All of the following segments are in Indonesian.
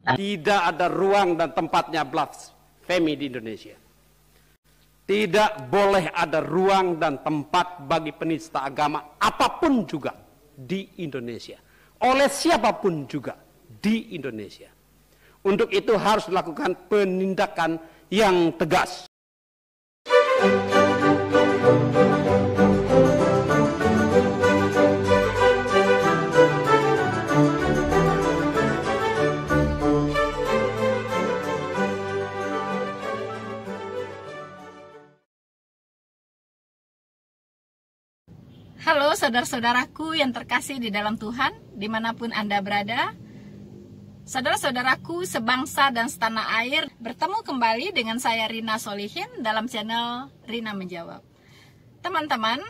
Tidak ada ruang dan tempatnya blasfemi di Indonesia. Tidak boleh ada ruang dan tempat bagi penista agama apapun juga di Indonesia. Oleh siapapun juga di Indonesia. Untuk itu harus dilakukan penindakan yang tegas. Halo saudara-saudaraku yang terkasih di dalam Tuhan, dimanapun Anda berada. Saudara-saudaraku sebangsa dan setanah air, bertemu kembali dengan saya Rina Solihin dalam channel Rina Menjawab. Teman-teman,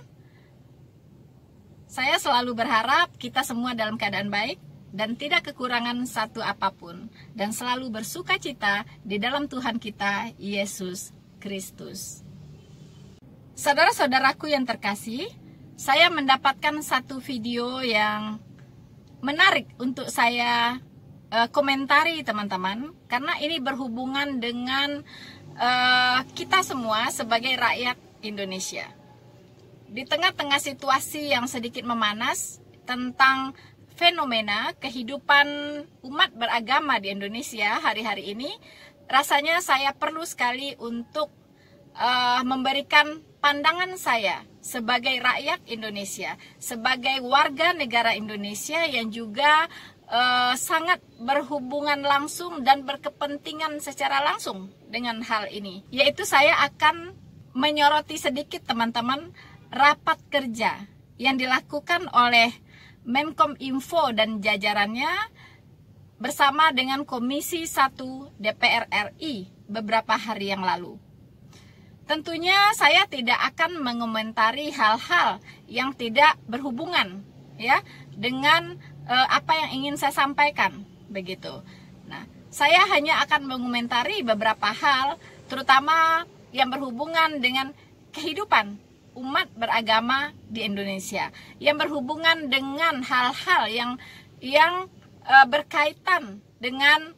saya selalu berharap kita semua dalam keadaan baik dan tidak kekurangan satu apapun, dan selalu bersuka cita di dalam Tuhan kita, Yesus Kristus. Saudara-saudaraku yang terkasih, saya mendapatkan satu video yang menarik untuk saya komentari teman-teman, karena ini berhubungan dengan kita semua sebagai rakyat Indonesia. Di tengah-tengah situasi yang sedikit memanas tentang fenomena kehidupan umat beragama di Indonesia hari-hari ini, rasanya saya perlu sekali untuk memberikan pandangan saya sebagai rakyat Indonesia, sebagai warga negara Indonesia yang juga sangat berhubungan langsung dan berkepentingan secara langsung dengan hal ini. Yaitu saya akan menyoroti sedikit teman-teman rapat kerja yang dilakukan oleh Menkominfo dan jajarannya bersama dengan Komisi 1 DPR RI beberapa hari yang lalu. Tentunya saya tidak akan mengomentari hal-hal yang tidak berhubungan ya dengan apa yang ingin saya sampaikan begitu. Nah, saya hanya akan mengomentari beberapa hal terutama yang berhubungan dengan kehidupan umat beragama di Indonesia, yang berhubungan dengan hal-hal yang berkaitan dengan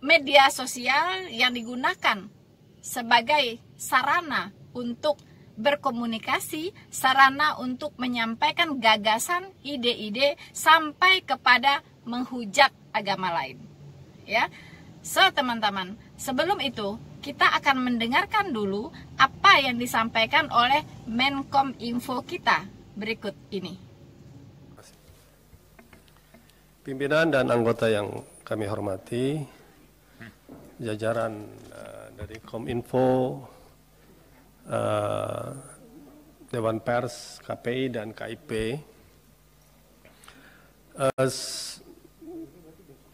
media sosial yang digunakan sebagai sarana untuk berkomunikasi, sarana untuk menyampaikan gagasan, ide-ide sampai kepada menghujat agama lain. Ya. So, teman-teman, sebelum itu kita akan mendengarkan dulu apa yang disampaikan oleh Menkominfo kita berikut ini. Pimpinan dan anggota yang kami hormati, jajaran dari Kominfo, Dewan Pers, KPI dan KIP,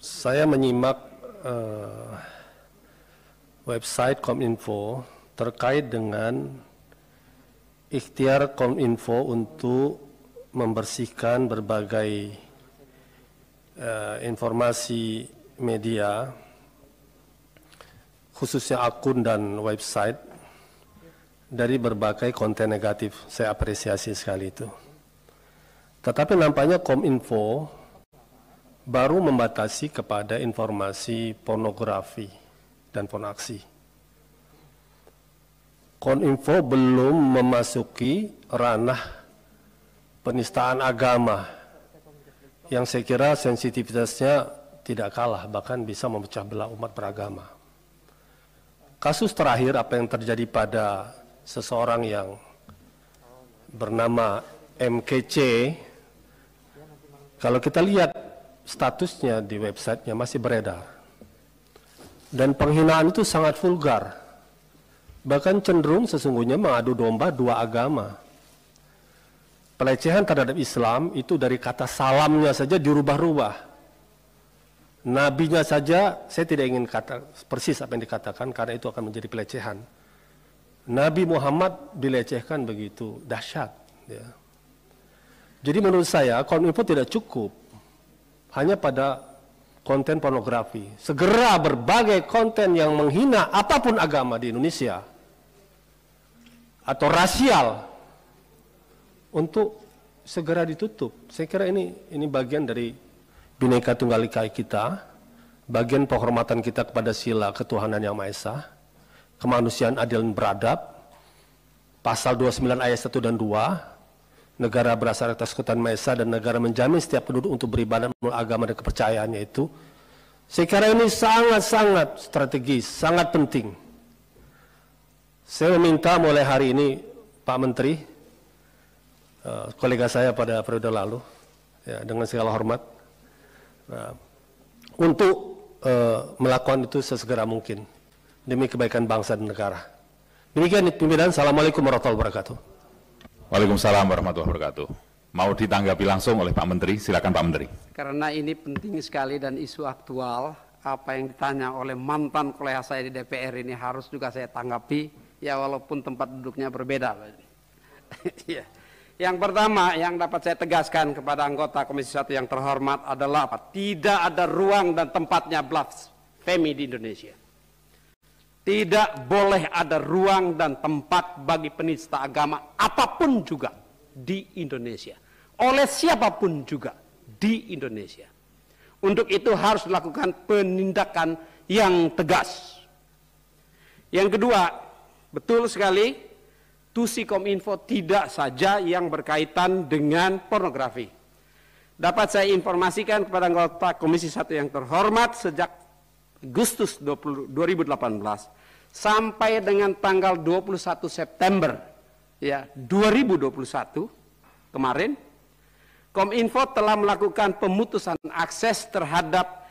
saya menyimak website Kominfo terkait dengan ikhtiar Kominfo untuk membersihkan berbagai informasi media, khususnya akun dan website, dari berbagai konten negatif. Saya apresiasi sekali itu. Tetapi nampaknya Kominfo baru membatasi kepada informasi pornografi dan pornografi. Kominfo belum memasuki ranah penistaan agama yang saya kira sensitivitasnya tidak kalah, bahkan bisa memecah belah umat beragama. Kasus terakhir apa yang terjadi pada seseorang yang bernama MKC, kalau kita lihat statusnya di websitenya masih beredar. Dan penghinaan itu sangat vulgar. Bahkan cenderung sesungguhnya mengadu domba dua agama. Pelecehan terhadap Islam itu dari kata salamnya saja dirubah-rubah. Nabinya saja, saya tidak ingin kata persis apa yang dikatakan karena itu akan menjadi pelecehan. Nabi Muhammad dilecehkan begitu dahsyat. Ya. Jadi menurut saya Kominfo tidak cukup hanya pada konten pornografi. Segera berbagai konten yang menghina apapun agama di Indonesia atau rasial untuk segera ditutup. Saya kira ini bagian dari Bhinneka Tunggal Ika kita bagian penghormatan kita kepada sila ketuhanan yang Maha Esa, kemanusiaan adil dan beradab, pasal 29 ayat 1 dan 2, negara berasal atas ketuhanan Maha Esa dan negara menjamin setiap penduduk untuk beribadah menurut agama dan kepercayaannya itu. Saya kira ini sangat-sangat strategis, sangat penting. Saya meminta mulai hari ini Pak Menteri, kolega saya pada periode lalu, ya, dengan segala hormat, untuk melakukan itu sesegera mungkin demi kebaikan bangsa dan negara. Demikian pimpinan. Assalamualaikum warahmatullahi wabarakatuh. Waalaikumsalam warahmatullahi wabarakatuh. Mau ditanggapi langsung oleh Pak Menteri, silakan Pak Menteri. Karena ini penting sekali dan isu aktual, apa yang ditanya oleh mantan kolega saya di DPR ini harus juga saya tanggapi, ya walaupun tempat duduknya berbeda. Ya. Yang pertama yang dapat saya tegaskan kepada anggota Komisi 1 yang terhormat adalah tidak ada ruang dan tempatnya blasfemi di Indonesia. Tidak boleh ada ruang dan tempat bagi penista agama apapun juga di Indonesia. Oleh siapapun juga di Indonesia. Untuk itu harus dilakukan penindakan yang tegas. Yang kedua, betul sekali, Tusi-Kominfo tidak saja yang berkaitan dengan pornografi. Dapat saya informasikan kepada anggota Komisi 1 yang terhormat, sejak Agustus 2018 sampai dengan tanggal 21 September ya 2021 kemarin, Kominfo telah melakukan pemutusan akses terhadap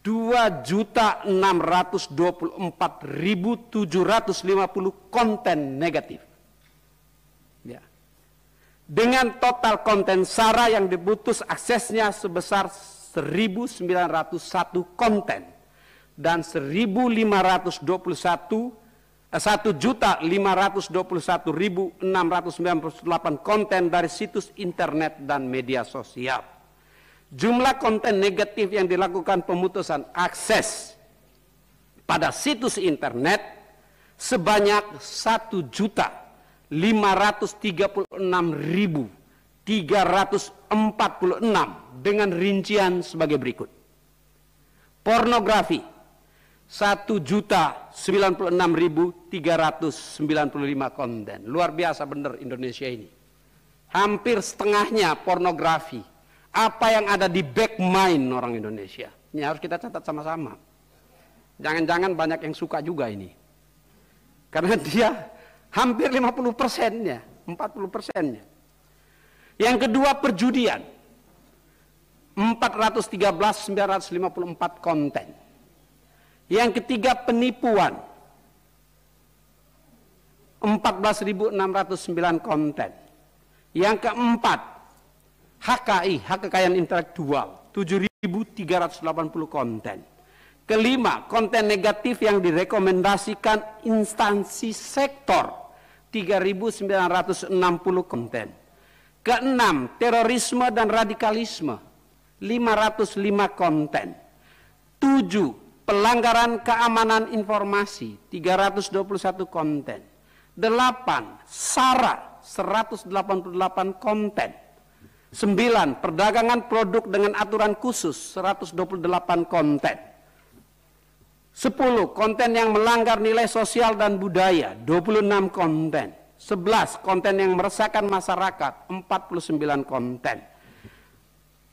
2.624.750 konten negatif. Ya. Dengan total konten SARA yang diputus aksesnya sebesar 1.901 konten dan 1.521.698 konten dari situs internet dan media sosial. Jumlah konten negatif yang dilakukan pemutusan akses pada situs internet sebanyak 1.536.346 dengan rincian sebagai berikut. Pornografi 1.096.395 konten. Luar biasa benar Indonesia ini. Hampir setengahnya pornografi. Apa yang ada di back mind orang Indonesia. Ini harus kita catat sama-sama. Jangan-jangan banyak yang suka juga ini. Karena dia hampir 50%-nya, 40%-nya. Yang kedua perjudian. 413.954 konten. Yang ketiga penipuan, 14.609 konten. Yang keempat HKI, hak kekayaan intelektual, 7.380 konten. Kelima, konten negatif yang direkomendasikan instansi sektor, 3.960 konten. Keenam, terorisme dan radikalisme, 505 konten. 7, pelanggaran keamanan informasi, 321 konten. 8, SARA, 188 konten. 9, perdagangan produk dengan aturan khusus, 128 konten. 10, konten yang melanggar nilai sosial dan budaya, 26 konten. 11, konten yang meresahkan masyarakat, 49 konten.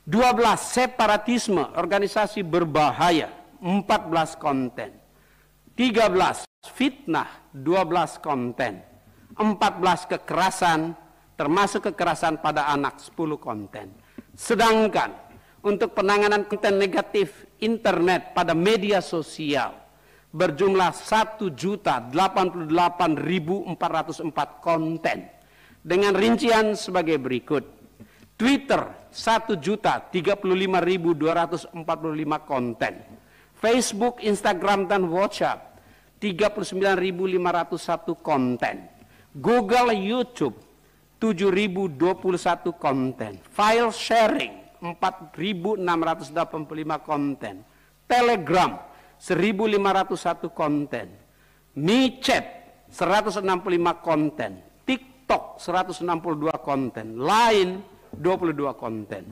12, separatisme, organisasi berbahaya, 14 konten. 13, fitnah, 12 konten. 14, kekerasan, termasuk kekerasan pada anak, 10 konten. Sedangkan untuk penanganan konten negatif internet pada media sosial berjumlah 1.088.404 konten dengan rincian sebagai berikut. Twitter 1.035.245 konten. Facebook, Instagram, dan WhatsApp 39.501 konten. Google, YouTube 7.021 konten. File sharing 4.685 konten. Telegram 1.501 konten. MiChat 165 konten. TikTok 162 konten. Line 22 konten.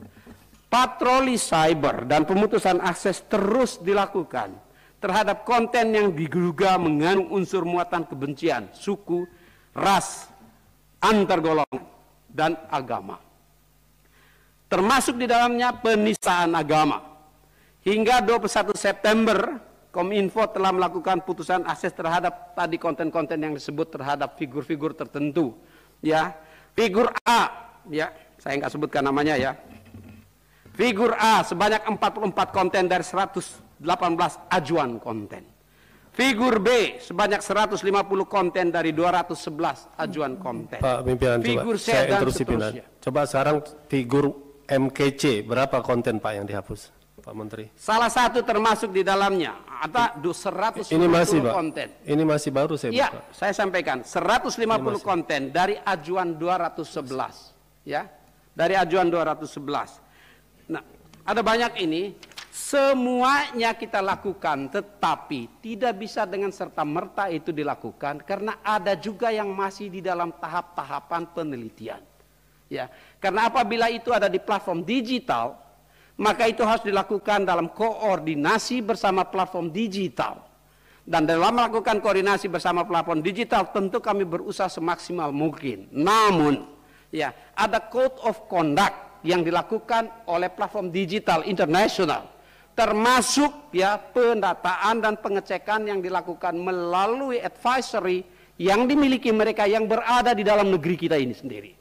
patroli cyber dan pemutusan akses terus dilakukan terhadap konten yang diduga mengandung unsur muatan kebencian, suku, ras, antar golongan, dan agama. Termasuk di dalamnya penistaan agama. Hingga 21 September, Kominfo telah melakukan putusan akses terhadap tadi konten-konten yang disebut terhadap figur-figur tertentu. Ya, figur A, ya, saya nggak sebutkan namanya ya. Figur A sebanyak 44 konten dari 118 ajuan konten. Figur B sebanyak 150 konten dari 211 ajuan konten. Pak Pimpinan, figur coba C saya dan interupsi pimpinan. seterusnya. Coba sekarang figur MKC, berapa konten Pak yang dihapus, Pak Menteri? Salah satu termasuk di dalamnya ada 150 ini masih, Pak. konten. Ini masih baru saya Ya, buka. saya sampaikan 150 konten dari ajuan 211, ya, dari ajuan 211. Nah, ada banyak ini, semuanya kita lakukan, tetapi tidak bisa dengan serta-merta itu dilakukan karena ada juga yang masih di dalam tahap-tahapan penelitian. Ya, karena apabila itu ada di platform digital, maka itu harus dilakukan dalam koordinasi bersama platform digital. Dan dalam melakukan koordinasi bersama platform digital, tentu kami berusaha semaksimal mungkin. Namun, ya, ada code of conduct yang dilakukan oleh platform digital internasional, termasuk ya pendataan dan pengecekan yang dilakukan melalui advisory yang dimiliki mereka yang berada di dalam negeri kita ini sendiri.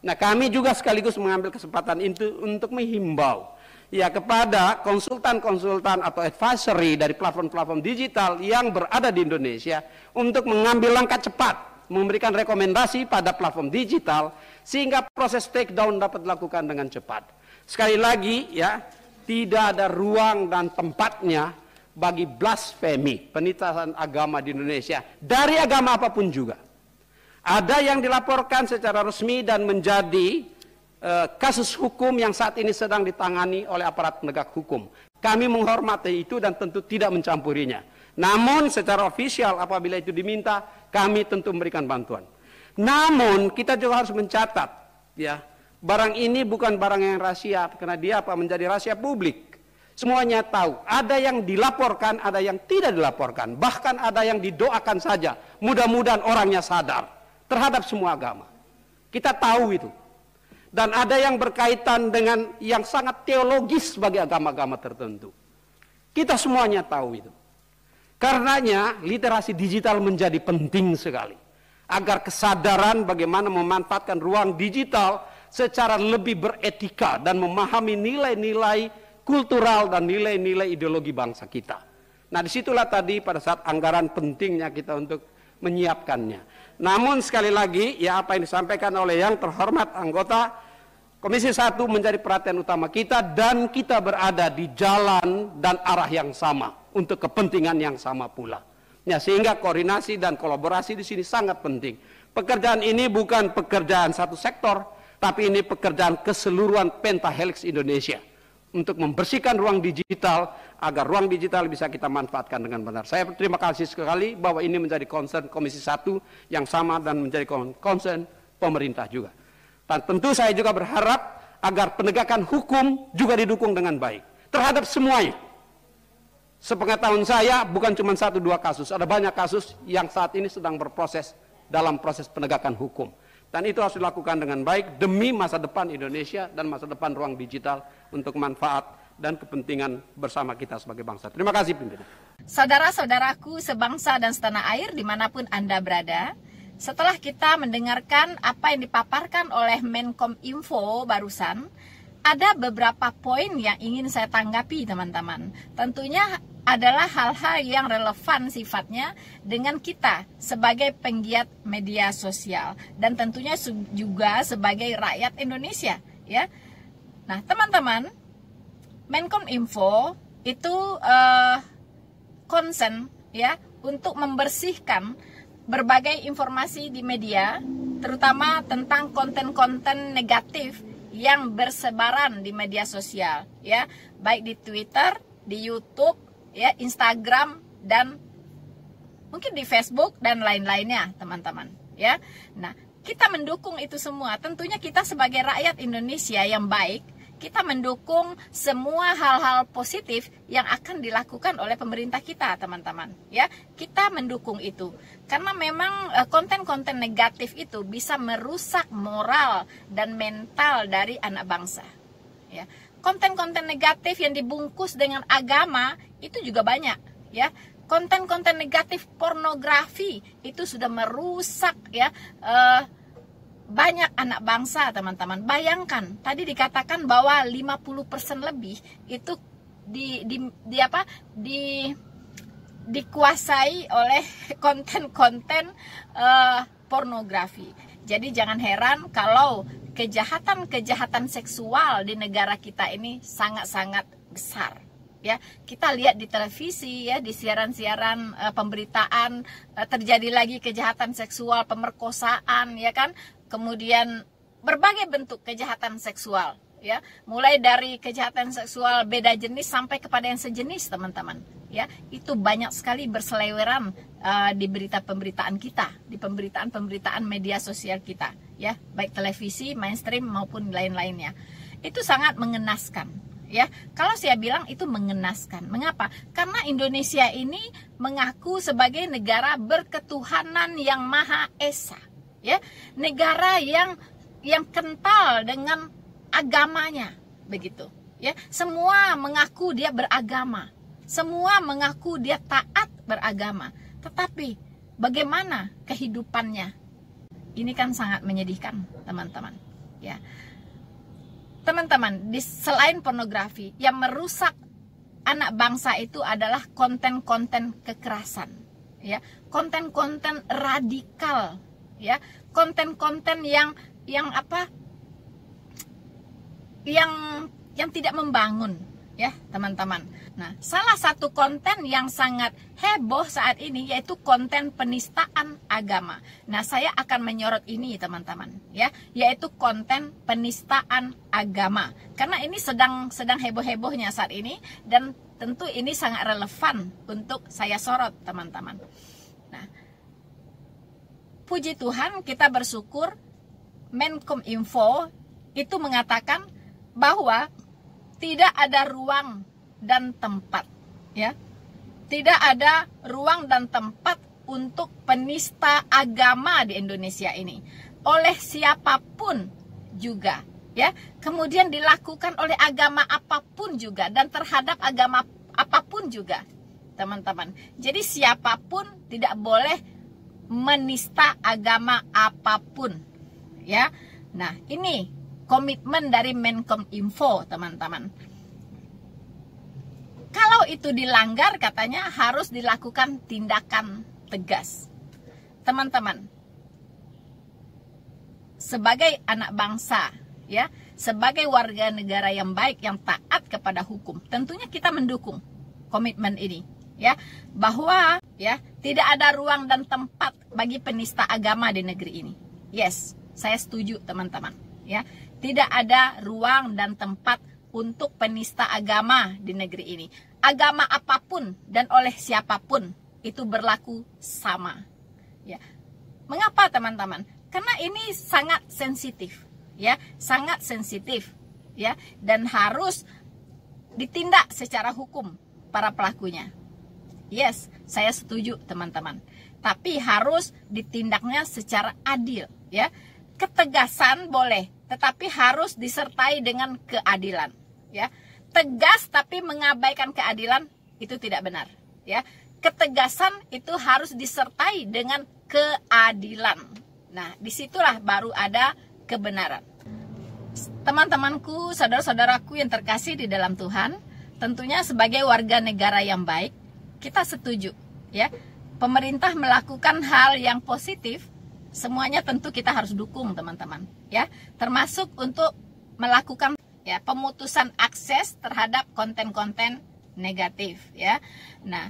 Nah, kami juga sekaligus mengambil kesempatan itu untuk menghimbau ya kepada konsultan-konsultan atau advisory dari platform-platform digital yang berada di Indonesia untuk mengambil langkah cepat, memberikan rekomendasi pada platform digital sehingga proses take down dapat dilakukan dengan cepat. Sekali lagi ya, tidak ada ruang dan tempatnya bagi blasfemi, penistaan agama di Indonesia dari agama apapun juga. Ada yang dilaporkan secara resmi dan menjadi kasus hukum yang saat ini sedang ditangani oleh aparat penegak hukum. Kami menghormati itu dan tentu tidak mencampurinya. Namun secara ofisial apabila itu diminta, kami tentu memberikan bantuan. Namun kita juga harus mencatat, ya, barang ini bukan barang yang rahasia karena dia menjadi rahasia publik. Semuanya tahu. Ada yang dilaporkan, ada yang tidak dilaporkan. Bahkan ada yang didoakan saja. Mudah-mudahan orangnya sadar terhadap semua agama. Kita tahu itu. Dan ada yang berkaitan dengan yang sangat teologis bagi agama-agama tertentu. Kita semuanya tahu itu. Karenanya literasi digital menjadi penting sekali. Agar kesadaran bagaimana memanfaatkan ruang digital secara lebih beretika dan memahami nilai-nilai kultural dan nilai-nilai ideologi bangsa kita. Nah, disitulah tadi pada saat anggaran pentingnya kita untuk menyiapkannya. Namun sekali lagi, ya apa yang disampaikan oleh yang terhormat anggota Komisi 1 menjadi perhatian utama kita dan kita berada di jalan dan arah yang sama untuk kepentingan yang sama pula. Ya, sehingga koordinasi dan kolaborasi di sini sangat penting. Pekerjaan ini bukan pekerjaan satu sektor, tapi ini pekerjaan keseluruhan pentahelix Indonesia untuk membersihkan ruang digital agar ruang digital bisa kita manfaatkan dengan benar. Saya terima kasih sekali bahwa ini menjadi concern Komisi 1 yang sama dan menjadi concern pemerintah juga. Dan tentu saya juga berharap agar penegakan hukum juga didukung dengan baik terhadap semuanya. Sepengetahuan saya bukan cuma 1-2 kasus, ada banyak kasus yang saat ini sedang berproses dalam proses penegakan hukum. Dan itu harus dilakukan dengan baik demi masa depan Indonesia dan masa depan ruang digital untuk manfaat dan kepentingan bersama kita sebagai bangsa. Terima kasih pimpinan. Saudara-saudaraku sebangsa dan setanah air dimanapun Anda berada, setelah kita mendengarkan apa yang dipaparkan oleh Menkominfo barusan, ada beberapa poin yang ingin saya tanggapi teman-teman. Tentunya adalah hal-hal yang relevan sifatnya dengan kita sebagai penggiat media sosial dan tentunya juga sebagai rakyat Indonesia, ya. Nah, teman-teman, Menkominfo itu concern ya untuk membersihkan berbagai informasi di media, terutama tentang konten-konten negatif yang bersebaran di media sosial, ya, baik di Twitter, di YouTube, ya, Instagram, dan mungkin di Facebook dan lain-lainnya, teman-teman, ya. Nah, kita mendukung itu semua. Tentunya kita sebagai rakyat Indonesia yang baik, kita mendukung semua hal-hal positif yang akan dilakukan oleh pemerintah kita, teman-teman. Ya, kita mendukung itu. Karena memang konten-konten negatif itu bisa merusak moral dan mental dari anak bangsa. Ya, konten-konten negatif yang dibungkus dengan agama itu juga banyak, ya. Konten-konten negatif pornografi itu sudah merusak, ya, banyak anak bangsa, teman-teman. Bayangkan, tadi dikatakan bahwa 50% lebih itu dikuasai oleh konten-konten pornografi. Jadi jangan heran kalau kejahatan-kejahatan seksual di negara kita ini sangat-sangat besar. Ya, kita lihat di televisi, ya, di siaran-siaran pemberitaan terjadi lagi kejahatan seksual, pemerkosaan, ya kan? Kemudian berbagai bentuk kejahatan seksual, ya, mulai dari kejahatan seksual beda jenis sampai kepada yang sejenis, teman-teman. Ya, itu banyak sekali berseliweran di berita pemberitaan kita, di pemberitaan media sosial kita, ya, baik televisi, mainstream maupun lain-lainnya. Itu sangat mengenaskan, ya. Kalau saya bilang itu mengenaskan, mengapa? Karena Indonesia ini mengaku sebagai negara berketuhanan yang Maha Esa. Ya, negara yang kental dengan agamanya, begitu, ya. Semua mengaku dia beragama, semua mengaku dia taat beragama, tetapi bagaimana kehidupannya? Ini kan sangat menyedihkan, teman-teman, ya. Teman-teman, selain pornografi, yang merusak anak bangsa itu adalah konten-konten kekerasan, ya, konten-konten radikal, ya, konten-konten yang tidak membangun, ya, teman-teman. Nah, salah satu konten yang sangat heboh saat ini yaitu konten penistaan agama. Nah, saya akan menyorot ini, teman-teman, ya, yaitu konten penistaan agama. Karena ini sedang heboh-hebohnya saat ini, dan tentu ini sangat relevan untuk saya sorot, teman-teman. Nah, puji Tuhan, kita bersyukur Menkominfo itu mengatakan bahwa tidak ada ruang dan tempat, ya, tidak ada ruang dan tempat untuk penista agama di Indonesia ini oleh siapapun juga, ya. Kemudian dilakukan oleh agama apapun juga dan terhadap agama apapun juga, teman-teman. Jadi siapapun tidak boleh menista agama apapun, ya. Nah, ini komitmen dari Menkominfo, teman-teman. Kalau itu dilanggar, katanya harus dilakukan tindakan tegas. Teman-teman, sebagai anak bangsa, ya, sebagai warga negara yang baik, yang taat kepada hukum, tentunya kita mendukung komitmen ini, ya, bahwa, ya, tidak ada ruang dan tempat bagi penista agama di negeri ini. Yes, saya setuju, teman-teman, ya. Tidak ada ruang dan tempat untuk penista agama di negeri ini. Agama apapun dan oleh siapapun itu berlaku sama, ya. Mengapa, teman-teman? Karena ini sangat sensitif, ya, sangat sensitif, ya, dan harus ditindak secara hukum para pelakunya. Yes, saya setuju, teman-teman. Tapi harus ditindaknya secara adil, ya. Ketegasan boleh, tetapi harus disertai dengan keadilan, ya. Tegas tapi mengabaikan keadilan itu tidak benar, ya. Ketegasan itu harus disertai dengan keadilan. Nah, disitulah baru ada kebenaran. Teman-temanku, saudara-saudaraku yang terkasih di dalam Tuhan, tentunya sebagai warga negara yang baik, kita setuju, ya. Pemerintah melakukan hal yang positif, semuanya tentu kita harus dukung, teman-teman, ya. Termasuk untuk melakukan, ya, pemutusan akses terhadap konten-konten negatif, ya. Nah,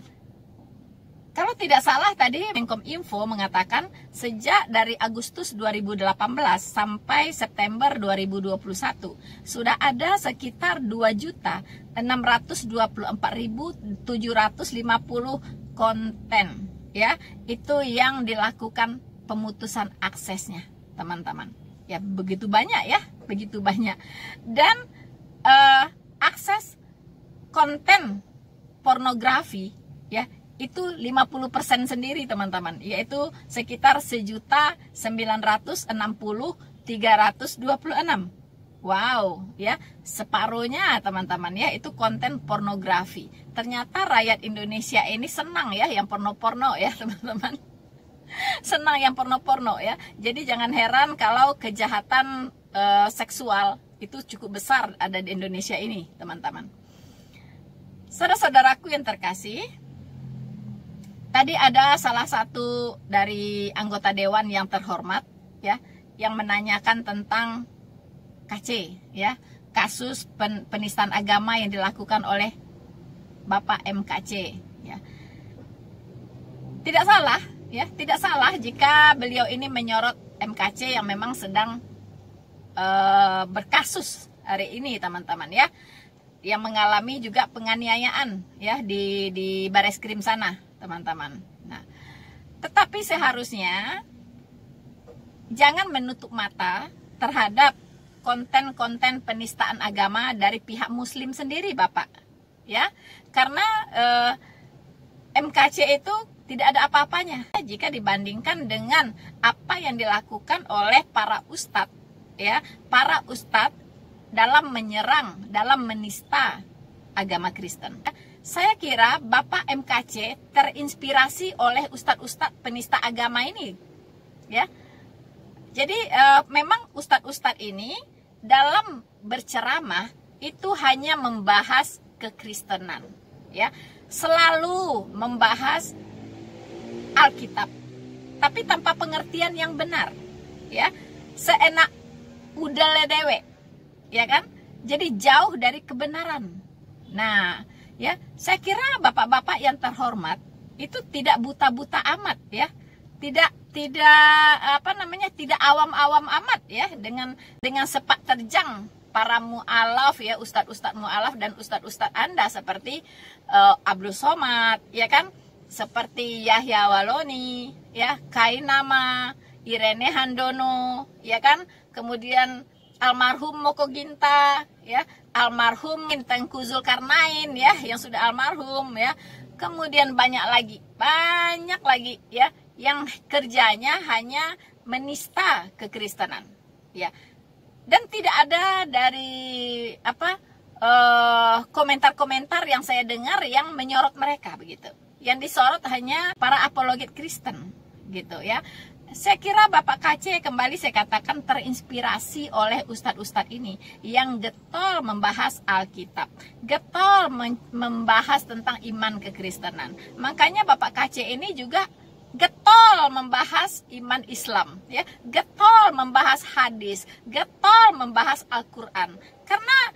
kalau tidak salah tadi Menkominfo mengatakan sejak dari Agustus 2018 sampai September 2021 sudah ada sekitar 2.624.750 konten, ya. Itu yang dilakukan pemutusan aksesnya, teman-teman. Ya, begitu banyak, ya, begitu banyak. Dan akses konten pornografi ya itu 50% sendiri teman-teman, yaitu sekitar 1.960.326. Wow, ya separuhnya teman-teman ya itu konten pornografi. Ternyata rakyat Indonesia ini senang ya yang porno-porno ya teman-teman. Senang yang porno-porno ya. Jadi jangan heran kalau kejahatan seksual itu cukup besar ada di Indonesia ini teman-teman. Saudara-saudaraku yang terkasih, tadi ada salah satu dari anggota dewan yang terhormat ya yang menanyakan tentang KC ya, kasus penistaan agama yang dilakukan oleh Bapak MKC ya. Tidak salah ya, tidak salah jika beliau ini menyorot MKC yang memang sedang berkasus hari ini teman-teman ya, yang mengalami juga penganiayaan ya di Bareskrim sana teman-teman. Nah, tetapi seharusnya jangan menutup mata terhadap konten-konten penistaan agama dari pihak Muslim sendiri, Bapak. Ya, karena MKC itu tidak ada apa-apanya jika dibandingkan dengan apa yang dilakukan oleh para ustadz, ya, para ustadz dalam menyerang, dalam menista agama Kristen. Saya kira Bapak MKC terinspirasi oleh ustadz-ustadz penista agama ini, ya. Jadi memang ustadz-ustadz ini dalam berceramah itu hanya membahas kekristenan, ya, selalu membahas Alkitab, tapi tanpa pengertian yang benar, ya, seenak udale dewe, ya kan? Jadi jauh dari kebenaran. Nah, ya, saya kira bapak-bapak yang terhormat itu tidak buta-buta amat, ya, tidak awam-awam amat ya dengan sepak terjang para mu'alaf ya, ustadz-ustadz mu'alaf dan ustadz-ustadz Anda seperti Abdul Somad ya kan, seperti Yahya Waloni ya, Kainama, Irene Handono ya kan, kemudian almarhum Moko Ginta ya, almarhum Tengku Zulkarnain ya yang sudah almarhum ya, kemudian banyak lagi ya yang kerjanya hanya menista kekristenan, ya. Dan tidak ada dari komentar-komentar yang saya dengar yang menyorot mereka begitu. Yang disorot hanya para apologet Kristen, gitu ya. Saya kira Bapak KC kembali saya katakan terinspirasi oleh ustadz-ustadz ini yang getol membahas Alkitab, getol membahas tentang iman kekristenan. Makanya Bapak KC ini juga getol membahas iman Islam, ya, getol membahas hadis, getol membahas Al-Quran. Karena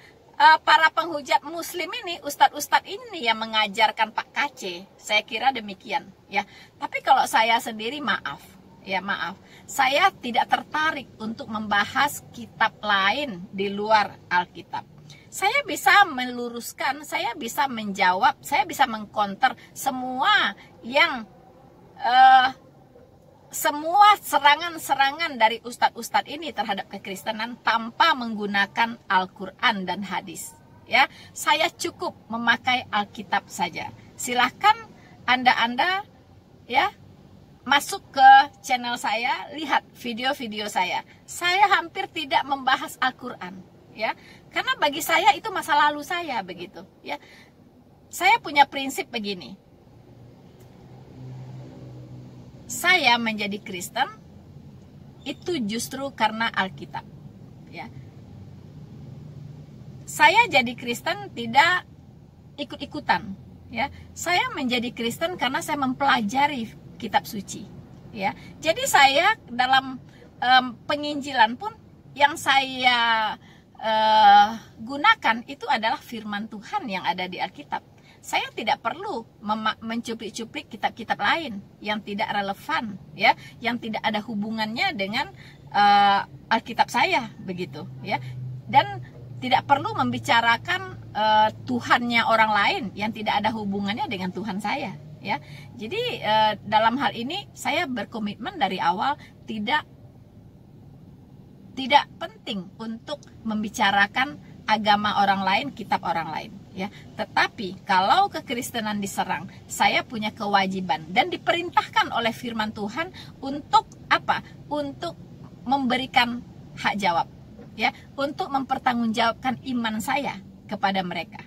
para penghujat Muslim ini, ustadz-ustadz ini yang mengajarkan Pak KC, saya kira demikian, ya. Tapi kalau saya sendiri maaf, saya tidak tertarik untuk membahas kitab lain di luar Alkitab. Saya bisa meluruskan, saya bisa menjawab, saya bisa mengkonter semua semua serangan-serangan dari ustadz-ustadz ini terhadap kekristenan tanpa menggunakan Al-Quran dan hadis. Ya, saya cukup memakai Alkitab saja. Silahkan Anda ya masuk ke channel saya, lihat video-video saya. Saya hampir tidak membahas Al-Quran, ya, karena bagi saya itu masa lalu saya begitu. Ya, saya punya prinsip begini. Saya menjadi Kristen itu justru karena Alkitab, ya. Saya jadi Kristen tidak ikut-ikutan, ya. Saya menjadi Kristen karena saya mempelajari kitab suci, ya. Jadi saya dalam penginjilan pun yang saya gunakan itu adalah firman Tuhan yang ada di Alkitab. Saya tidak perlu mencuplik-cuplik kitab-kitab lain yang tidak relevan, ya, yang tidak ada hubungannya dengan Alkitab saya, begitu, ya. Dan tidak perlu membicarakan Tuhannya orang lain yang tidak ada hubungannya dengan Tuhan saya, ya. Jadi dalam hal ini saya berkomitmen dari awal tidak penting untuk membicarakan agama orang lain, kitab orang lain, ya. Tetapi kalau kekristenan diserang, saya punya kewajiban dan diperintahkan oleh firman Tuhan untuk apa? Untuk memberikan hak jawab, ya, untuk mempertanggungjawabkan iman saya kepada mereka.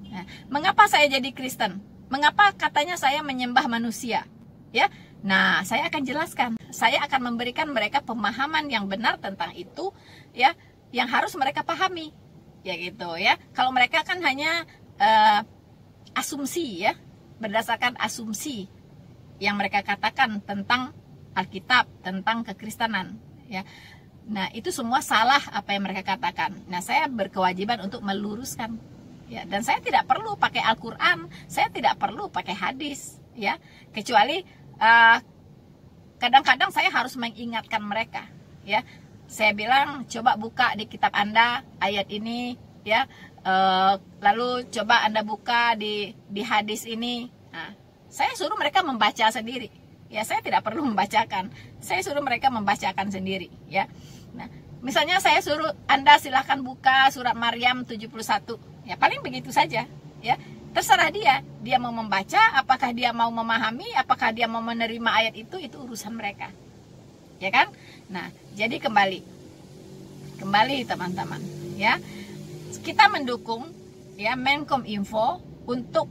Nah, mengapa saya jadi Kristen? Mengapa katanya saya menyembah manusia? Ya, nah saya akan jelaskan. Saya akan memberikan mereka pemahaman yang benar tentang itu, ya, yang harus mereka pahami, ya gitu ya. Kalau mereka kan hanya asumsi, ya, berdasarkan asumsi yang mereka katakan tentang Alkitab, tentang kekristenan, ya. Nah, itu semua salah apa yang mereka katakan. Nah, saya berkewajiban untuk meluruskan, ya, dan saya tidak perlu pakai Al-Quran, saya tidak perlu pakai hadis, ya, kecuali kadang-kadang saya harus mengingatkan mereka, ya. Saya bilang, coba buka di kitab Anda ayat ini, ya, lalu coba Anda buka di hadis ini. Nah, saya suruh mereka membaca sendiri, ya. Saya tidak perlu membacakan, saya suruh mereka membacakan sendiri, ya. Nah, misalnya saya suruh Anda silahkan buka surat Maryam 71, ya, paling begitu saja, ya. Terserah dia mau membaca, apakah dia mau memahami, apakah dia mau menerima ayat itu urusan mereka, ya kan. Nah, jadi kembali teman-teman, ya, kita mendukung, ya, Menkominfo untuk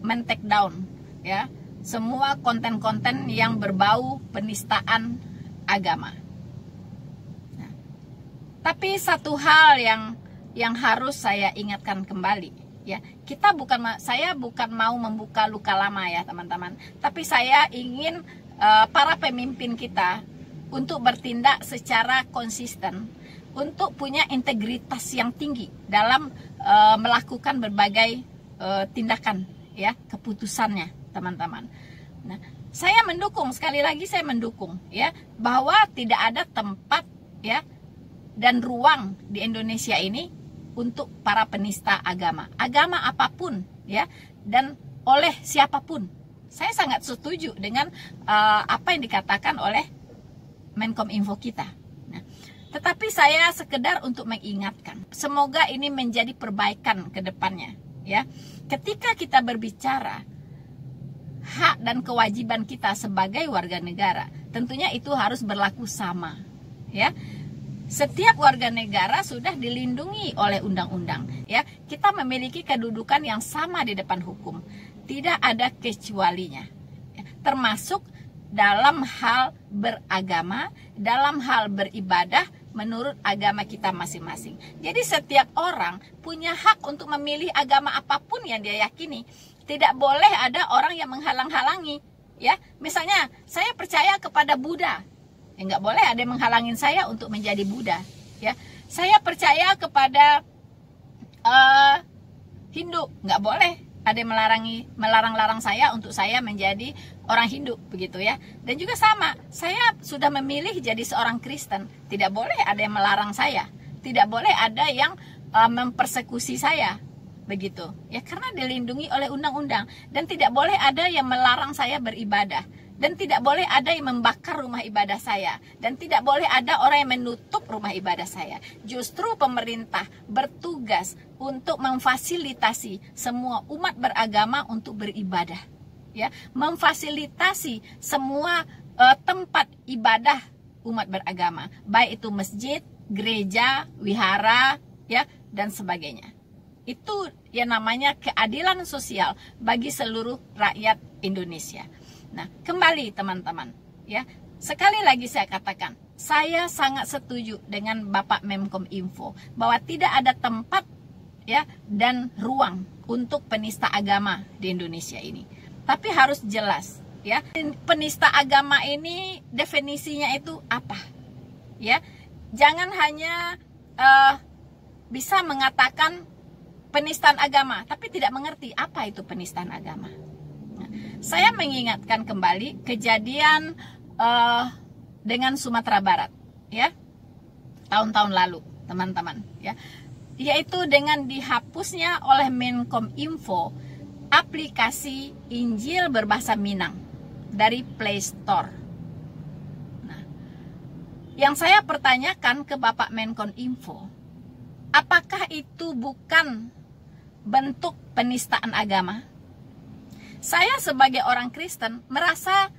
men-take down, ya, semua konten-konten yang berbau penistaan agama. Nah, tapi satu hal yang harus saya ingatkan kembali, ya, saya bukan mau membuka luka lama, ya teman-teman, tapi saya ingin para pemimpin kita untuk bertindak secara konsisten, untuk punya integritas yang tinggi dalam melakukan berbagai tindakan, ya, keputusannya, teman-teman. Nah, saya mendukung, sekali lagi saya mendukung, ya, bahwa tidak ada tempat, ya, dan ruang di Indonesia ini untuk para penista agama apapun, ya, dan oleh siapapun. Saya sangat setuju dengan apa yang dikatakan oleh Menkominfo kita. Nah, tetapi saya sekedar untuk mengingatkan, semoga ini menjadi perbaikan ke depannya, ya. Ketika kita berbicara hak dan kewajiban kita sebagai warga negara, tentunya itu harus berlaku sama, ya. Setiap warga negara sudah dilindungi oleh undang-undang, ya. Kita memiliki kedudukan yang sama di depan hukum, tidak ada kecualinya, ya. Termasuk dalam hal beragama, dalam hal beribadah menurut agama kita masing-masing. Jadi setiap orang punya hak untuk memilih agama apapun yang dia yakini. Tidak boleh ada orang yang menghalang-halangi, ya. Misalnya saya percaya kepada Buddha, ya, nggak boleh ada yang menghalangin saya untuk menjadi Buddha, ya. Saya percaya kepada Hindu, nggak boleh ada yang melarang saya untuk saya menjadi orang Hindu, begitu, ya. Dan juga sama, saya sudah memilih jadi seorang Kristen, tidak boleh ada yang melarang saya, tidak boleh ada yang mempersekusi saya, begitu, ya, karena dilindungi oleh undang-undang. Dan tidak boleh ada yang melarang saya beribadah, dan tidak boleh ada yang membakar rumah ibadah saya, dan tidak boleh ada orang yang menutup rumah ibadah saya. Justru pemerintah bertugas untuk memfasilitasi semua umat beragama untuk beribadah, ya, memfasilitasi semua tempat ibadah umat beragama, baik itu masjid, gereja, wihara, ya, dan sebagainya. Itu yang namanya keadilan sosial bagi seluruh rakyat Indonesia. Nah, kembali teman-teman, ya, sekali lagi saya katakan, saya sangat setuju dengan Bapak Menkominfo bahwa tidak ada tempat, ya, dan ruang untuk penista agama di Indonesia ini. Tapi harus jelas, ya, penista agama ini definisinya itu apa, ya. Jangan hanya bisa mengatakan penistaan agama, tapi tidak mengerti apa itu penistaan agama. Saya mengingatkan kembali kejadian dengan Sumatera Barat, ya, tahun-tahun lalu, teman-teman, ya, yaitu dengan dihapusnya oleh Menkominfo aplikasi Injil berbahasa Minang dari Play Store. Nah, yang saya pertanyakan ke Bapak Menkominfo, Apakah itu bukan bentuk penistaan agama? Saya sebagai orang Kristen merasa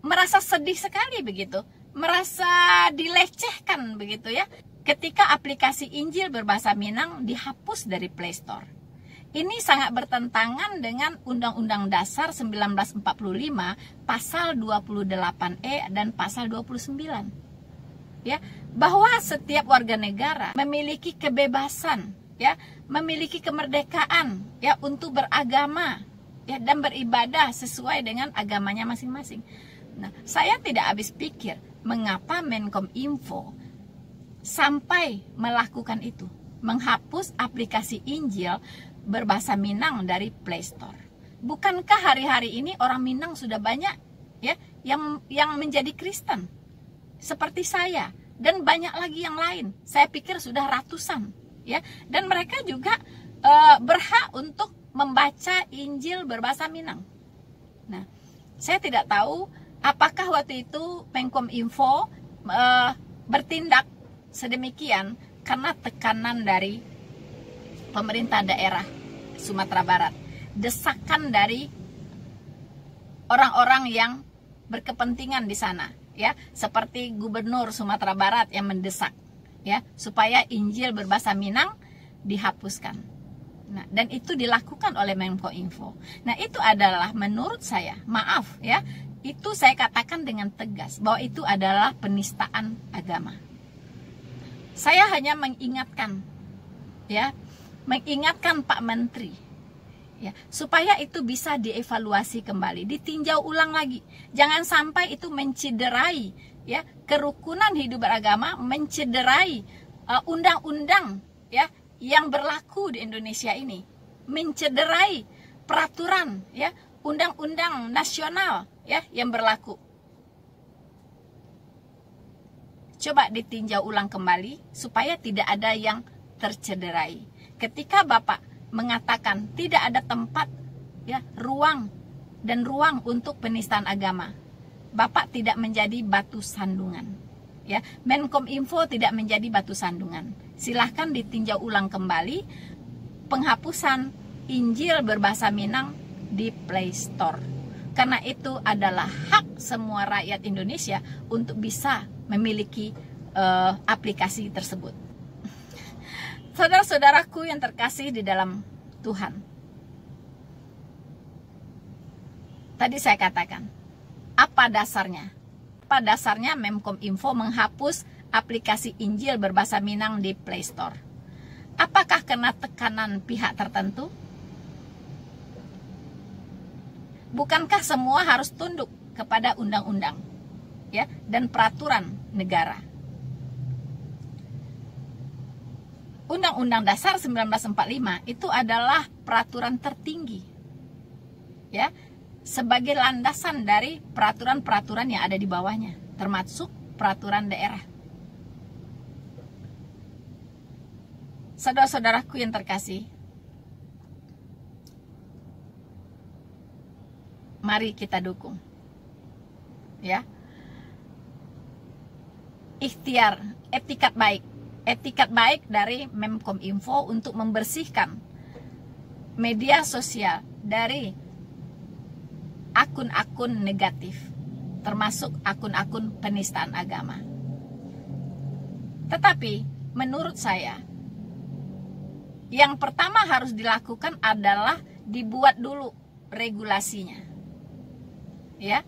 merasa sedih sekali begitu, merasa dilecehkan begitu ya, ketika aplikasi Injil berbahasa Minang dihapus dari Play Store. Ini sangat bertentangan dengan Undang-Undang Dasar 1945 pasal 28E dan pasal 29. Ya, bahwa setiap warga negara memiliki kebebasan, ya, memiliki kemerdekaan, ya, untuk beragama, ya, dan beribadah sesuai dengan agamanya masing-masing. Nah, saya tidak habis pikir mengapa Menkominfo sampai melakukan itu, menghapus aplikasi Injil berbahasa Minang dari Play Store. Bukankah hari-hari ini orang Minang sudah banyak, ya, yang menjadi Kristen seperti saya dan banyak lagi yang lain. Saya pikir sudah ratusan, ya, dan mereka juga berhak untuk membaca Injil berbahasa Minang. Nah, saya tidak tahu apakah waktu itu Menkominfo bertindak sedemikian karena tekanan dari pemerintah daerah Sumatera Barat, desakan dari orang-orang yang berkepentingan di sana, ya, seperti Gubernur Sumatera Barat yang mendesak, ya, supaya Injil berbahasa Minang dihapuskan. Nah, dan itu dilakukan oleh Menkominfo. Nah, itu adalah menurut saya, maaf ya, itu saya katakan dengan tegas bahwa itu adalah penistaan agama. Saya hanya mengingatkan, ya, mengingatkan Pak Menteri, ya, supaya itu bisa dievaluasi kembali, ditinjau ulang lagi. Jangan sampai itu mencederai, ya, kerukunan hidup beragama, mencederai undang-undang, ya, yang berlaku di Indonesia ini, mencederai peraturan, ya, undang-undang nasional, ya, yang berlaku. Coba ditinjau ulang kembali supaya tidak ada yang tercederai. Ketika Bapak mengatakan tidak ada tempat, ya, ruang untuk penistaan agama, Bapak tidak menjadi batu sandungan, ya. Menkominfo tidak menjadi batu sandungan. Silahkan ditinjau ulang kembali penghapusan Injil berbahasa Minang di Play Store, karena itu adalah hak semua rakyat Indonesia untuk bisa memiliki aplikasi tersebut. Saudara-saudaraku yang terkasih di dalam Tuhan, tadi saya katakan, apa dasarnya? Apa dasarnya Menkominfo menghapus aplikasi Injil berbahasa Minang di Play Store? Apakah karena tekanan pihak tertentu? Bukankah semua harus tunduk kepada undang-undang, ya, dan peraturan negara? Undang-Undang Dasar 1945 itu adalah peraturan tertinggi, ya, sebagai landasan dari peraturan-peraturan yang ada di bawahnya, termasuk peraturan daerah. Saudara-saudaraku yang terkasih, mari kita dukung, ya, ikhtiar etikat baik dari Menkominfo untuk membersihkan media sosial dari akun-akun negatif, termasuk akun-akun penistaan agama. Tetapi menurut saya, yang pertama harus dilakukan adalah dibuat dulu regulasinya, ya,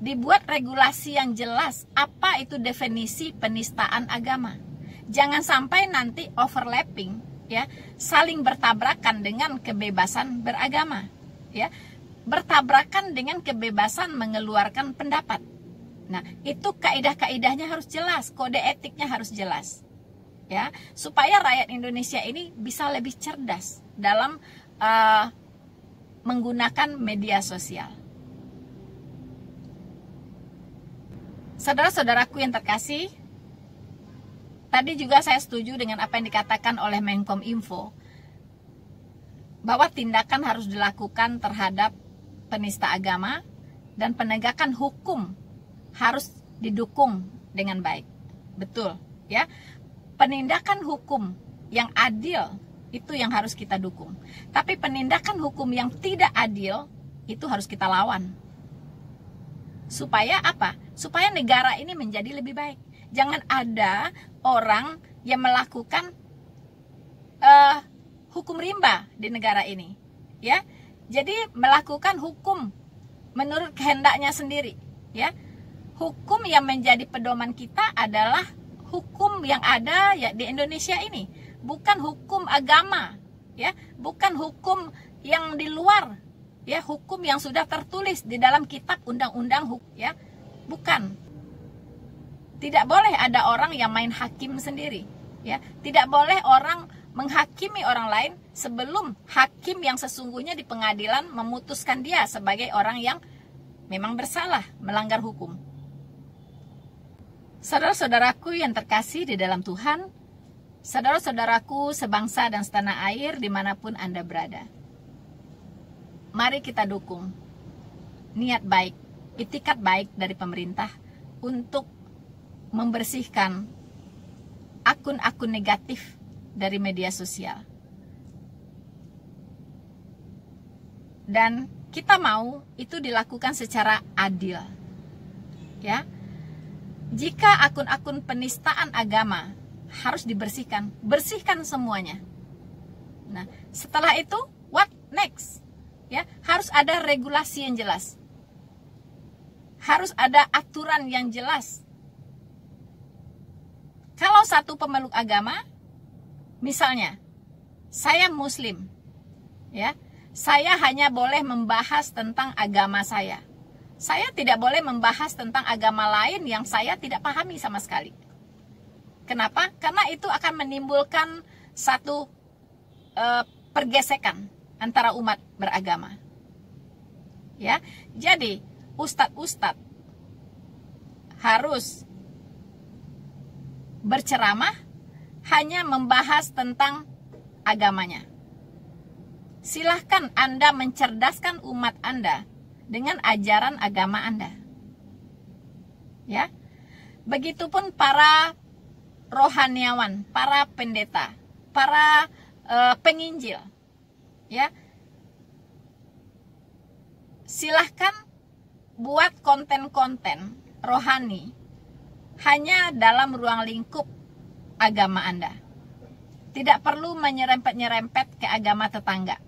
dibuat regulasi yang jelas apa itu definisi penistaan agama. Jangan sampai nanti overlapping, ya, saling bertabrakan dengan kebebasan beragama, ya, bertabrakan dengan kebebasan mengeluarkan pendapat. Nah, itu kaidah-kaidahnya harus jelas, kode etiknya harus jelas, ya, supaya rakyat Indonesia ini bisa lebih cerdas dalam menggunakan media sosial. Saudara-saudaraku yang terkasih, tadi juga saya setuju dengan apa yang dikatakan oleh Menkominfo, bahwa tindakan harus dilakukan terhadap penista agama dan penegakan hukum harus didukung dengan baik. Betul, ya. penindakan hukum yang adil itu yang harus kita dukung. Tapi penindakan hukum yang tidak adil itu harus kita lawan. Supaya apa? Supaya negara ini menjadi lebih baik. Jangan ada orang yang melakukan hukum rimba di negara ini, ya. Jadi melakukan hukum menurut kehendaknya sendiri, ya. Hukum yang menjadi pedoman kita adalah hukum yang ada ya di Indonesia ini, bukan hukum agama, ya, bukan hukum yang di luar, ya, hukum yang sudah tertulis di dalam kitab undang-undang, ya, bukan. Tidak boleh ada orang yang main hakim sendiri, ya. Tidak boleh orang menghakimi orang lain sebelum hakim yang sesungguhnya di pengadilan memutuskan dia sebagai orang yang memang bersalah melanggar hukum. Saudara-saudaraku yang terkasih di dalam Tuhan, saudara-saudaraku sebangsa dan setanah air dimanapun Anda berada, mari kita dukung niat baik, itikat baik dari pemerintah untuk membersihkan akun-akun negatif dari media sosial. Dan kita mau itu dilakukan secara adil, ya. Jika akun-akun penistaan agama harus dibersihkan, bersihkan semuanya. Nah, setelah itu what next? Ya, harus ada regulasi yang jelas. Harus ada aturan yang jelas. Kalau satu pemeluk agama, misalnya, saya Muslim, ya, saya hanya boleh membahas tentang agama saya. Saya tidak boleh membahas tentang agama lain yang saya tidak pahami sama sekali. Kenapa? Karena itu akan menimbulkan satu pergesekan antara umat beragama. Ya, jadi ustadz-ustadz harus berceramah hanya membahas tentang agamanya. Silahkan Anda mencerdaskan umat Anda dengan ajaran agama Anda. Ya. Begitupun para rohaniawan, para pendeta, para penginjil. Ya. Silahkan buat konten-konten rohani hanya dalam ruang lingkup agama Anda. Tidak perlu menyerempet-nyerempet ke agama tetangga.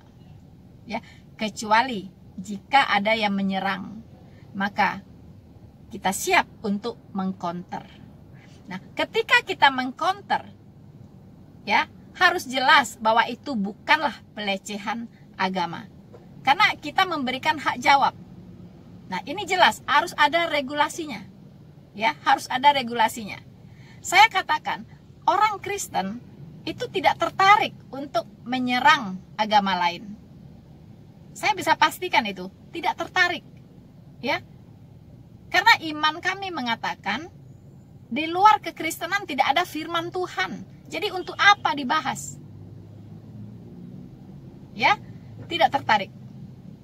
Ya, kecuali jika ada yang menyerang, maka kita siap untuk mengcounter. Nah, ketika kita mengcounter, ya, harus jelas bahwa itu bukanlah pelecehan agama. Karena kita memberikan hak jawab. Nah, ini jelas harus ada regulasinya. Ya, harus ada regulasinya. Saya katakan, orang Kristen itu tidak tertarik untuk menyerang agama lain. Saya bisa pastikan itu, tidak tertarik. Ya. Karena iman kami mengatakan di luar kekristenan tidak ada firman Tuhan. Jadi untuk apa dibahas? Ya, tidak tertarik.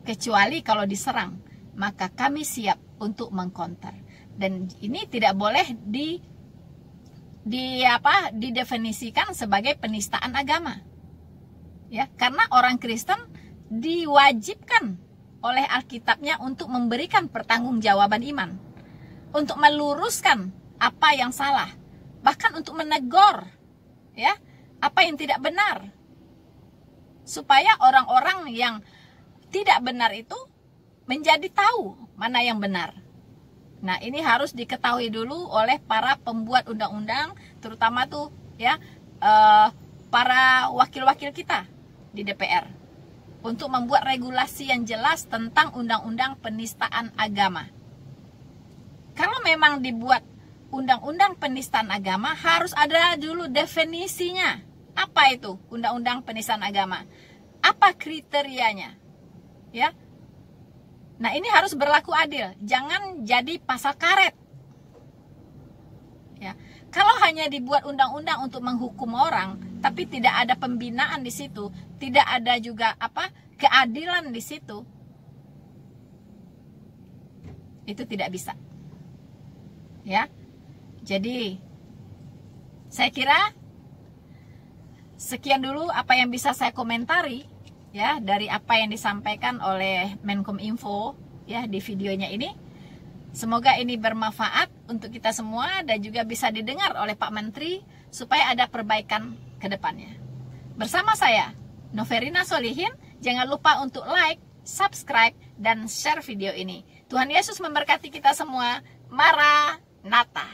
Kecuali kalau diserang, maka kami siap untuk mengcounter. Dan ini tidak boleh didefinisikan sebagai penistaan agama. Ya, karena orang Kristen diwajibkan oleh Alkitabnya untuk memberikan pertanggungjawaban iman, untuk meluruskan apa yang salah, bahkan untuk menegur, ya, apa yang tidak benar, supaya orang-orang yang tidak benar itu menjadi tahu mana yang benar. Nah, ini harus diketahui dulu oleh para pembuat undang-undang, terutama tuh ya para wakil-wakil kita di DPR, untuk membuat regulasi yang jelas tentang undang-undang penistaan agama. Kalau memang dibuat undang-undang penistaan agama, harus ada dulu definisinya. Apa itu undang-undang penistaan agama? Apa kriterianya? Ya. Nah, ini harus berlaku adil, jangan jadi pasal karet. Ya. Kalau hanya dibuat undang-undang untuk menghukum orang, tapi tidak ada pembinaan di situ, tidak ada juga keadilan di situ, itu tidak bisa. Ya. Jadi saya kira Sekian dulu apa yang bisa saya komentari ya dari apa yang disampaikan oleh Menkominfo ya di videonya ini. Semoga ini bermanfaat untuk kita semua dan juga bisa didengar oleh Pak Menteri supaya ada perbaikan ke depannya. Bersama saya, Noverina Solihin, jangan lupa untuk like, subscribe, dan share video ini. Tuhan Yesus memberkati kita semua. Maranatha.